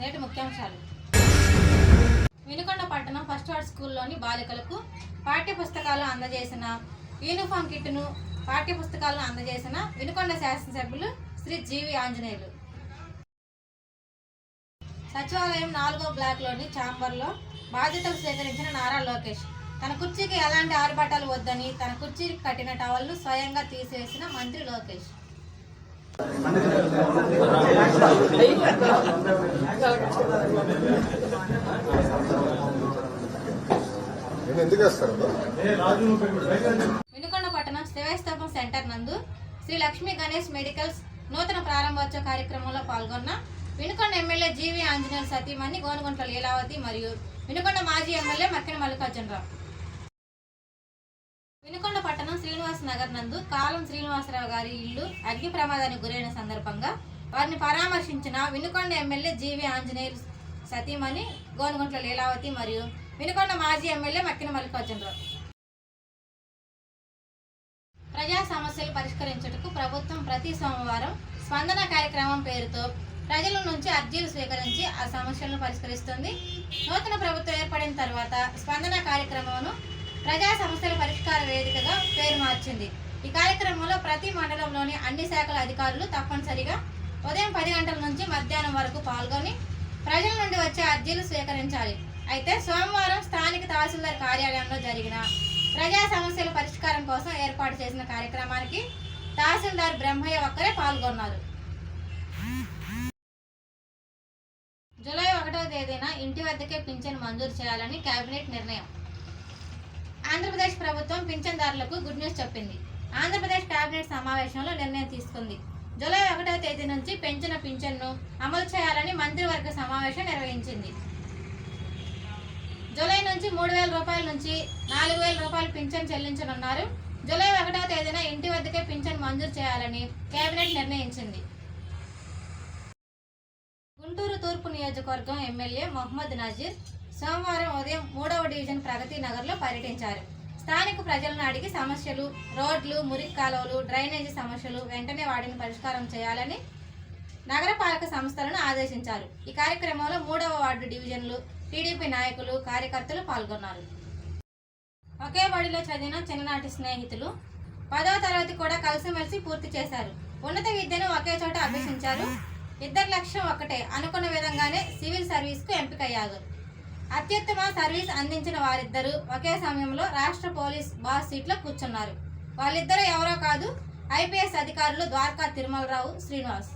నేటి ముఖ్యాంశాలు. వినుకొండ పట్టణం ఫస్ట్ వార్డ్ స్కూల్లోని బాలికలకు పాఠ్యపుస్తకాలు అందజేసిన యూనిఫామ్ కిట్ను పాఠ్యపుస్తకాలను అందజేసిన వినుకొండ శాసనసభ్యులు శ్రీ జీవి ఆంజనేయులు. సచివాలయం 4వ బ్లాక్లోని ఛాంబర్లో బాధ్యతలు స్వీకరించిన నారా లోకేష్ తన కుర్చీకి ఎలాంటి ఆరుబాటాలు వద్దని తన కుర్చీకి కట్టిన టవల్ను స్వయంగా తీసేసిన మంత్రి లోకేష్. వినుకొండ పట్టణం శివస్తూపం సెంటర్ నందు శ్రీ లక్ష్మీ గణేష్ మెడికల్స్ నూతన ప్రారంభోత్సవ కార్యక్రమంలో పాల్గొన్న వినుకొండ ఎమ్మెల్యే జీవి ఆంజనేయులు సతీమణి గోనుగుంట్ల లీలావతి మరియు వినుకొండ మాజీ ఎమ్మెల్యే మక్కిన మల్లికార్జునరావు. వినుకొండ పట్టణం శ్రీనివాస్ నగర్ నందు కాలం శ్రీనివాసరావు గారి ఇల్లు అగ్ని ప్రమాదానికి గురైన సందర్భంగా వారిని పరామర్శించిన వినుకొండ ఎమ్మెల్యే జీవి ఆంజనేయులు సతీమణి గోనుగుంట్ల లీలావతి మరియు వినుకొండ మాజీ ఎమ్మెల్యే మక్కిన మల్లికార్జునరావు. ప్రజా సమస్యలు పరిష్కరించుటకు ప్రభుత్వం ప్రతి సోమవారం స్పందన కార్యక్రమం పేరుతో ప్రజల నుంచి అర్జీలు స్వీకరించి ఆ సమస్యలను పరిష్కరిస్తుంది. నూతన ప్రభుత్వం ఏర్పడిన తర్వాత స్పందన కార్యక్రమంను ప్రజా సమస్యల పరిష్కార వేదికగా పేరు మార్చింది. ఈ కార్యక్రమంలో ప్రతి మండలంలోని అన్ని శాఖల అధికారులు తప్పనిసరిగా ఉదయం 10 గంటల నుంచి మధ్యాహ్నం వరకు పాల్గొని ప్రజల నుండి వచ్చే అర్జీలు స్వీకరించాలి. అయితే సోమవారం స్థానిక తహసీల్దార్ కార్యాలయంలో జరిగిన ప్రజా సమస్యల పరిష్కారం కోసం ఏర్పాటు చేసిన కార్యక్రమానికి తహసీల్దార్ బ్రహ్మయ్య ఒక్కరే పాల్గొన్నారు. జూలై 1వ తేదీన ఇంటి వద్దకే పింఛన్ మంజూరు చేయాలని కేబినెట్ నిర్ణయం. ఆంధ్రప్రదేశ్ ప్రభుత్వం పింఛన్దారులకు గుడ్ న్యూస్ చెప్పింది. ఆంధ్రప్రదేశ్ కేబినెట్ సమావేశంలో నిర్ణయం తీసుకుంది. జూలై 1వ తేదీ నుంచి పెంచిన పింఛన్ను అమలు చేయాలని మంత్రివర్గ సమావేశం నిర్వహించింది. జూలై నుంచి 3,000 రూపాయల నుంచి 4,000 రూపాయలు పింఛన్ చెల్లించనున్నారు. జూలై 1వ తేదీన ఇంటి వద్దకే పింఛన్ మంజూరు చేయాలని కేబినెట్ నిర్ణయించింది. గుంటూరు తూర్పు నియోజకవర్గం ఎమ్మెల్యే మొహమ్మద్ నజీర్ సోమవారం ఉదయం 3వ డివిజన్ ప్రగతి నగర్లో పర్యటించారు. స్థానిక ప్రజలను అడిగి సమస్యలు, రోడ్లు, మురికి కాలువలు, డ్రైనేజీ సమస్యలు వెంటనే వాటిని పరిష్కారం చేయాలని నగరపాలక సంస్థలను ఆదేశించారు. ఈ కార్యక్రమంలో 3వ వార్డు డివిజన్లు టీడీపీ నాయకులు, కార్యకర్తలు పాల్గొన్నారు. ఒకే బడిలో చదివిన చిన్ననాటి స్నేహితులు 10వ తరగతి కూడా కలిసిమెలిసి పూర్తి చేశారు. ఉన్నత విద్యను ఒకే చోట అభ్యసించారు. ఇద్దరి లక్ష్యం ఒక్కటే, అనుకున్న విధంగానే సివిల్ సర్వీస్కు ఎంపికయ్యారు. అత్యుత్తమ సర్వీస్ అందించిన వారిద్దరూ ఒకే సమయంలో రాష్ట్ర పోలీస్ బాస్ సీట్లో కూర్చున్నారు. వాళ్ళిద్దరూ ఎవరో కాదు, ఐపీఎస్ అధికారులు ద్వారకా తిరుమలరావు, శ్రీనివాస్.